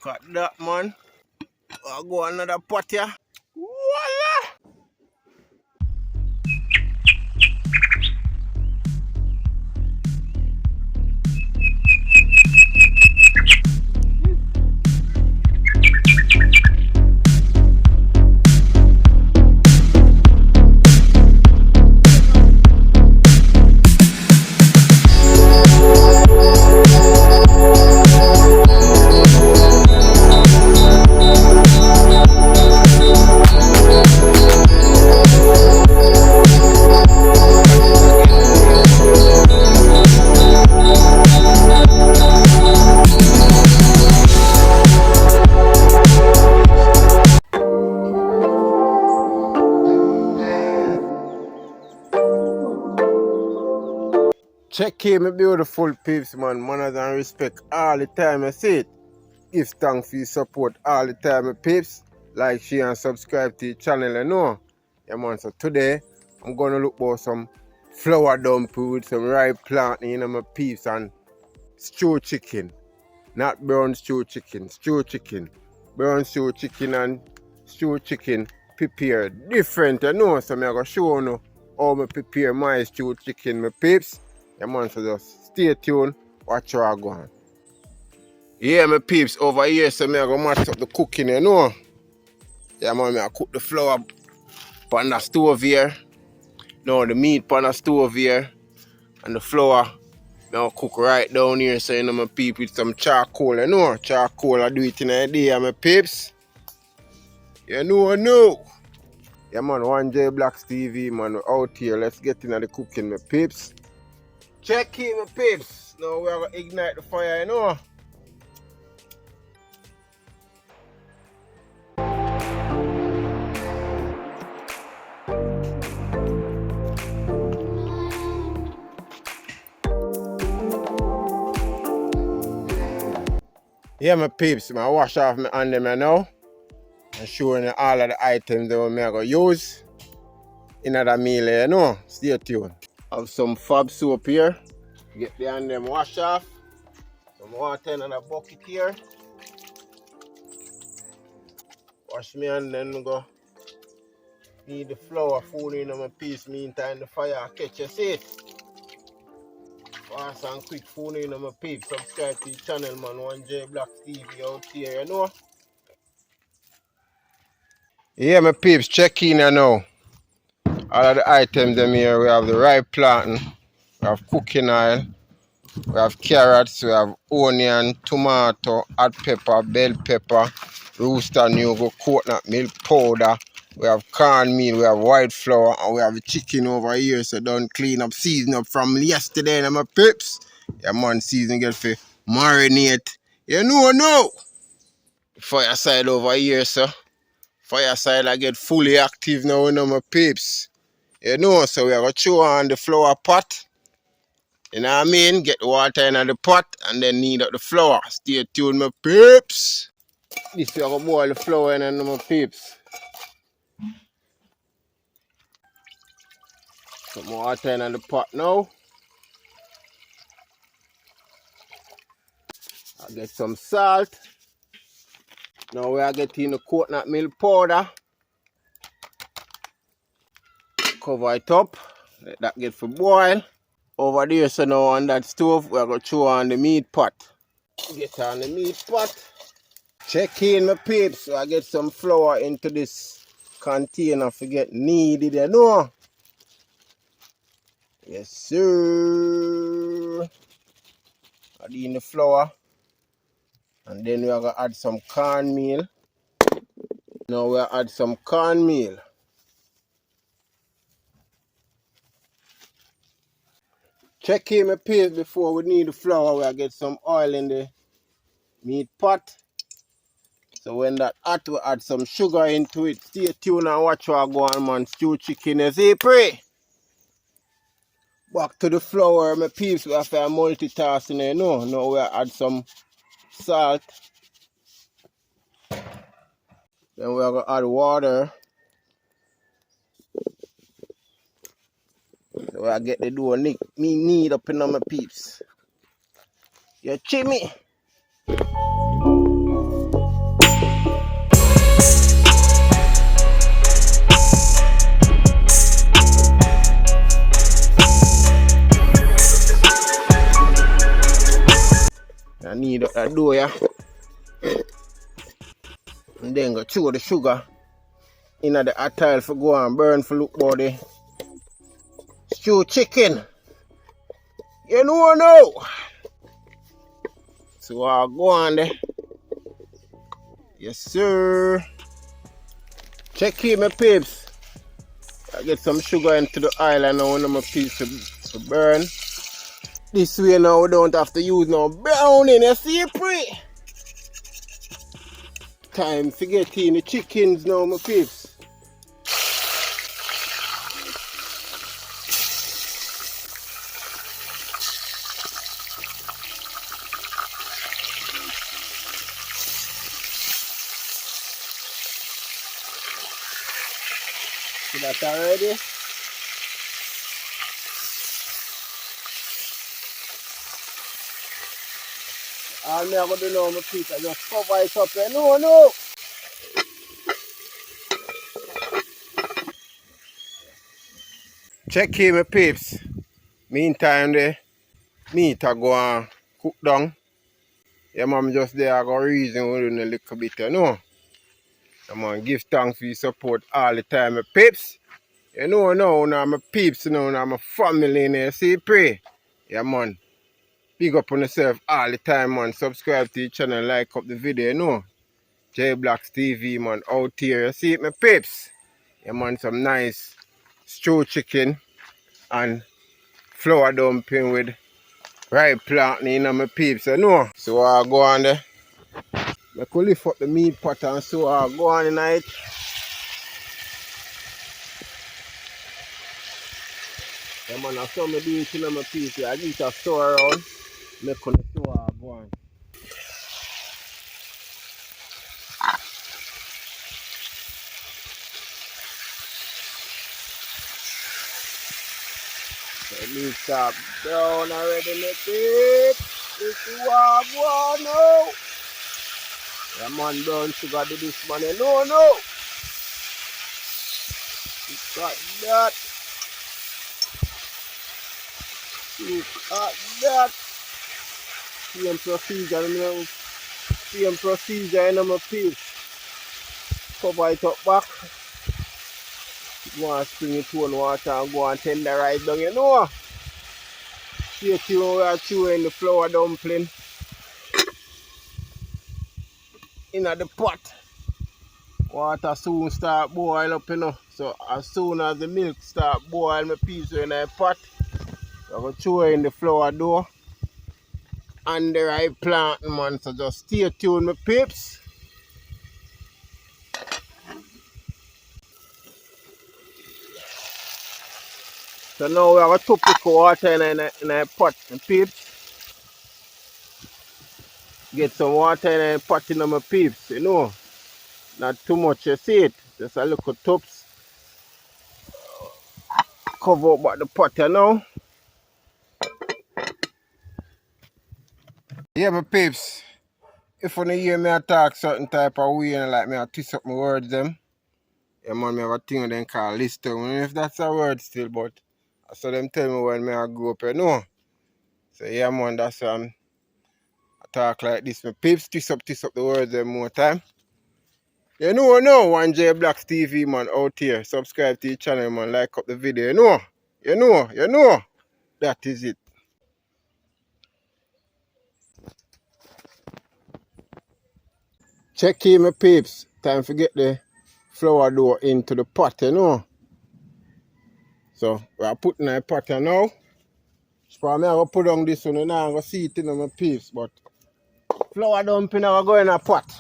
Cut that, man. I'll go another pot here. Voila! Check here, my beautiful peeps, man. Manners and respect all the time, I see it. Give thanks for your support all the time, my peeps. Like, share, and subscribe to the channel, you know. Yeah, man. So today, I'm gonna look for some flour dumpling with some ripe plantain, you know, my peeps, and stew chicken. Not brown stew chicken, stew chicken. Brown stew chicken and stew chicken prepare different, you know. So I'm gonna show you how I prepare my stew chicken, my peeps. Yeah, man, so just stay tuned, watch how I go on. Yeah, my peeps, over here, so I'm going to match up the cooking, you know. Yeah, man, I cook the flour on the stove here. Now the meat on the stove here. And the flour, I cook right down here, so you know, my peeps, with some charcoal, you know. Charcoal, I do it in a day, my peeps. You know. Yeah, man, one Jblacks TV, man, we're out here. Let's get into the cooking, my peeps. Check in, my peeps. Now we're going to ignite the fire, you know. Yeah, my peeps, I wash off my hand them now. And showing you all of the items that I'm going to use in that meal, you know. Stay tuned. Have some fab soap here. Get the hand them wash off. Some water in a bucket here. Wash me hand, then go need the flour full in my piece. Meantime the fire catch, you see it. Fast and quick full in my peeps. Subscribe to the channel, man. One Jblacks TV out here, you know. Yeah, my peeps, check in here now. All of the items them here, we have the ripe plantain, we have cooking oil, we have carrots, we have onion, tomato, hot pepper, bell pepper, rooster nougat, coconut milk powder, we have cornmeal, we have white flour, and we have the chicken over here, so done clean up, season up from yesterday, and my peeps. Yeah, man, season get for marinate. You know. Fireside over here, sir. Fireside I get fully active now, you know, my peeps. You know, so we are going to throw on the flour pot. You know what I mean? Get the water in the pot and then knead up the flour. Stay tuned, my peeps. This we are going to boil the flour in, my peeps. Some water in the pot now. I get some salt. Now we are getting the coconut milk powder. Cover it up. Let that get for boil. Over there, so now on that stove, we are going to throw on the meat pot. Get on the meat pot. Check in, my peeps. So I get some flour into this container to get kneaded, you know. Yes, sir. Add in the flour. And then we are going to add some cornmeal. Now we add some cornmeal. Check in, my peeps, before we need the flour. We get some oil in the meat pot. So when that hot, we add some sugar into it. Stay tuned and watch how I go on, man. Stew chicken, you see, pray. Back to the flour, my peeps. We have to multitask in there, you know. Now we add some salt. Then we are going to add water. So I get the dough knead up in my peeps. You chimney. knead up that dough, yeah. And then go throw the sugar in the hot oil for go and burn for look body. Stew chicken. You know now. So I'll go on there. Yes sir. Check here my peeps. I get some sugar into the oil and now my peeps to burn. This way now we don't have to use no browning, you see pre. Time to get in the chickens now my peeps. See that already? All me have to do now my peeps, I just cover it up here. No. Check here my peeps. Meantime the meat I go and cook down. Yeah man, just there I go reason with a little bit, you know. Yeah man, give thanks for your support all the time my peeps. You know now my peeps, you know, now my family in there, see pray. Yeah man. Big up on yourself all the time man. Subscribe to the channel, like up the video, you know. Jblacks TV man out here. You see it my peeps? Yeah man, some nice stew chicken and flour dumpling with ripe plantain in my peeps, you know. So I go on there. I could lift up the meat pot and so I go on in it. Yeah man, I saw me doing it in my piece. I just a store around. Make on the store go on. The meat start brown already, my peep. This is what I want now. Yeah man, brown sugar do this man. No. Look at that. Look at that. Same procedure in my piece. Cover it up back. Go and spring it on water and go and tenderize down, you know. Stay tuned, we are chewing the flour dumpling in the pot. Water soon start boil up, you know. So as soon as the milk start boil, my piece in the pot. I'm going to chew in the flour dough and the right plantain, man. So just stay tuned, my peeps. So now we have a 2 pick of water in a pot, my peeps. Get some water in a pot in my peeps, you know. Not too much, you see it. Just a little tops. Cover up back the pot, you know. Yeah, my peeps. If you hear me talk certain type of way and like me I twist up my words them. Yeah man, me have a thing then called list. I don't know if that's a word still, but I saw them tell me when I grew up, you know. So yeah man, that's I talk like this. My peeps twist up the words them more time. You know, one Jblacks TV man out here. Subscribe to the channel man, like up the video, you know. That is it. Check here my peeps. Time to get the flour dough into the pot, you know. So we are putting a pot here now. So I'm going to put on this one and I'm going to see it in my peeps. But flour dumpling I go in a pot.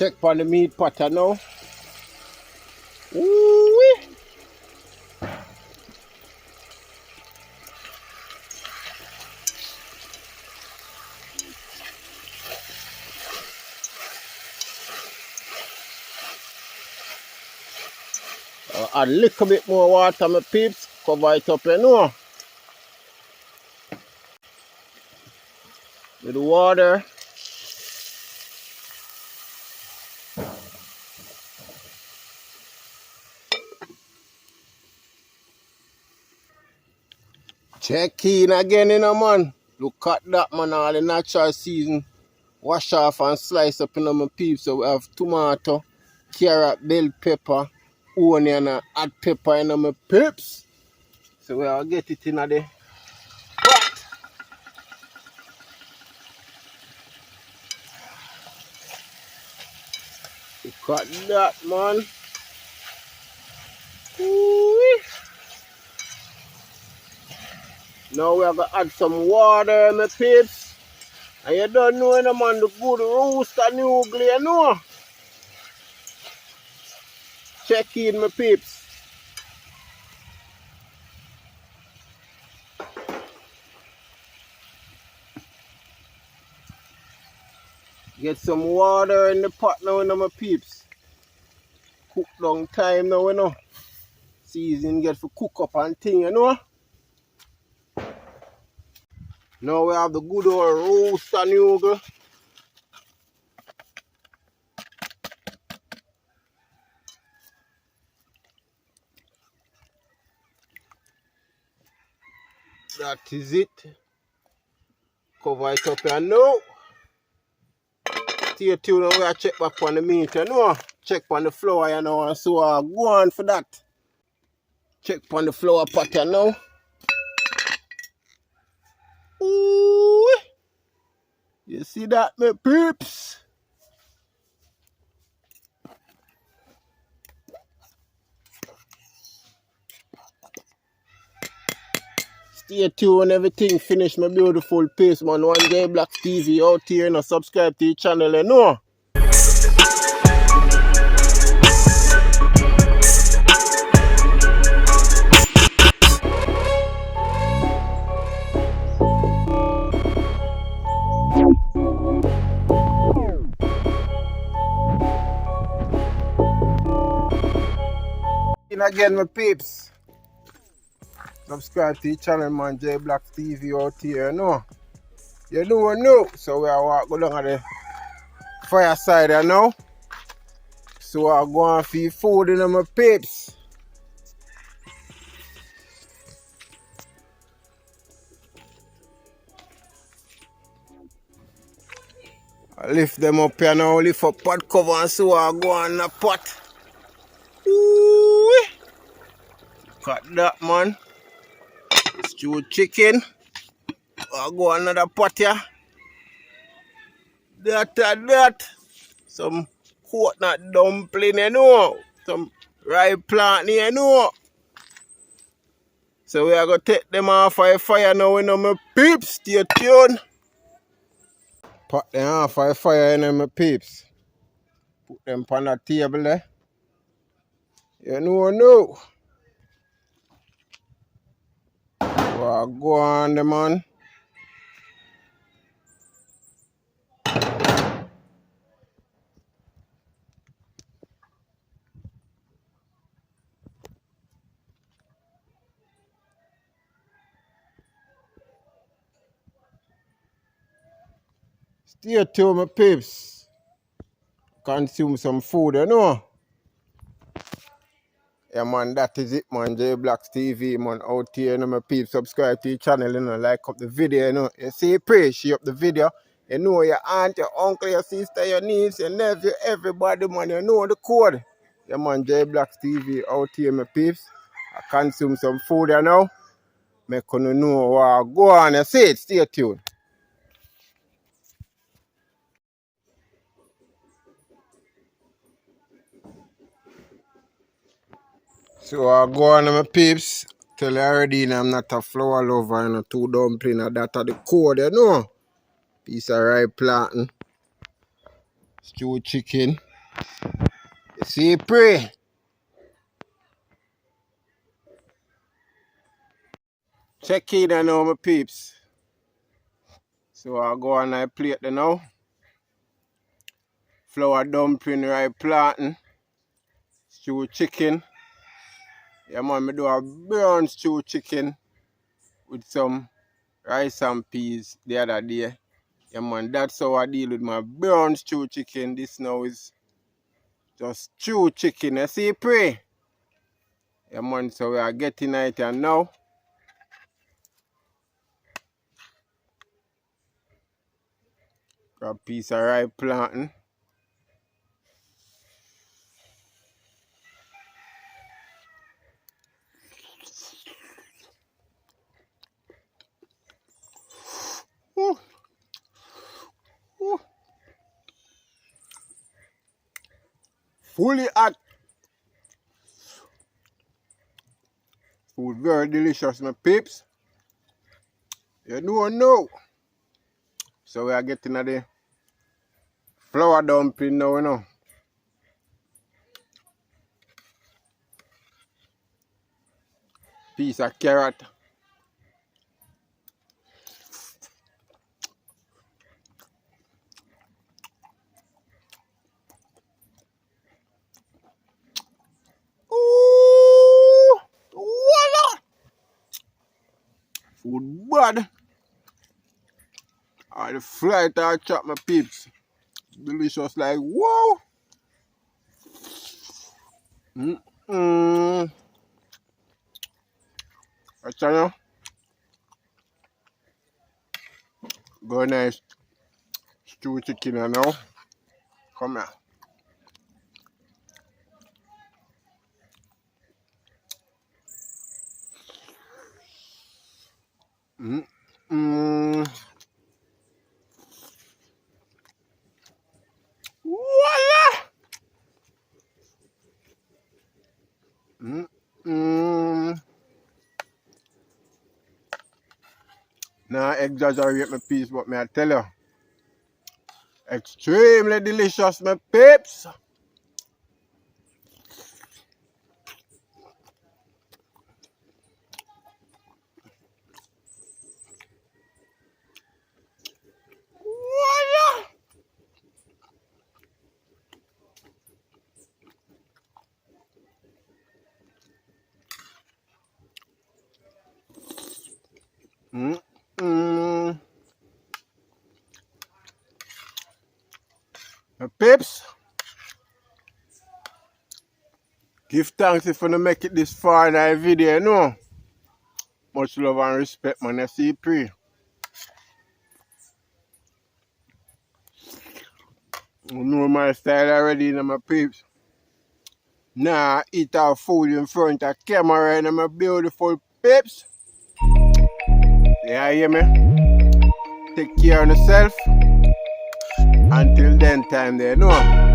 Check on the meat potter now. Ooh-wee. Add a little bit more water, my peeps. Cover it up, you know. With the water. Check in again, you know, man. Look at that, man. All the natural season. Wash off and slice up, you know, my peeps. So we have tomato, carrot, bell pepper, onion, and hot pepper, you know, my peeps. So we'll get it in there. What? Look at that, man. Ooh-wee. Now we are going to add some water, my peeps. And you don't know, you know, man, the good rooster noodle, you know. Check in, my peeps. Get some water in the pot now, you know, my peeps. Cook long time now, you know. Season get for cook up and thing, you know. Now we have the good old rooster noodle. That is it. Cover it up here now. Stay tuned and we'll check back on the meat, you know. Check on the flour, you know, and so go on for that. Check on the flour pot, you know. Ooh, you see that, my peeps? Stay tuned, everything finish, my beautiful piece, man. One Jblacks TV out here, and subscribe to the channel, you know. In again, my peeps. Subscribe to the channel, man. Jblacks TV out here, you know. You know. So we are going down at the fireside here now. So I go and feed food in my peeps. I lift them up here now, lift up pot cover and so I go on the pot. Ooh, look at that, man. Stewed chicken. I go on another pot here. That. Some coconut dumpling, you know. Some rice plantain, you know. So we are going to take them off of the fire now, you know, my peeps. Stay tuned. Put them off of the fire, you know, my peeps. Put them on the table there. You know. Well, go on, the man. Stay tuned, my peeps. Consume some food, you know. Yeah, man, that is it, man. Jblacks TV, man, out here, you know, my peeps. Subscribe to the channel, you know, like up the video, you know. You see, pray, share up the video. You know, your aunt, your uncle, your sister, your niece, your nephew, everybody, man, you know the code. Yeah, man, Jblacks TV, out here, my peeps. I consume some food, you know. Make you know what go on, you see it. Stay tuned. So I go on, my peeps. Tell you already, I'm not a flour lover, you know, two dumpling, that are the code, you know. Piece of rice plantain, stewed chicken. See pray. Check in and now my peeps. So I go on I plate there now. Flour dumpling, right plantain, stew chicken. Yeah man, me do a brown stew chicken with some rice and peas the other day. Yeah man, that's how I deal with my brown stew chicken. This now is just stew chicken. You see pray? Yeah man, so we are getting it and now. Grab a piece of ripe plantain. Ooh. Ooh. Fully hot. Food very delicious, my peeps. You know. So we are getting at the flour dumpling now, you know. Piece of carrot. Ooh, voila! Food bad. The flight I chop my peeps. Delicious like whoa. I tell you. Go nice stew chicken now. Come here. Voila! Now exaggerate my piece, but me I tell you. Extremely delicious, my peeps. Voila! My peeps, give thanks if you make it this far in the video, you know. Much love and respect, man. I see you pray. You know my style already, you know, my peeps. Nah, eat our food in front of camera, you know, my beautiful peeps. Yeah, you hear me? Take care of yourself. Until then time there, you know.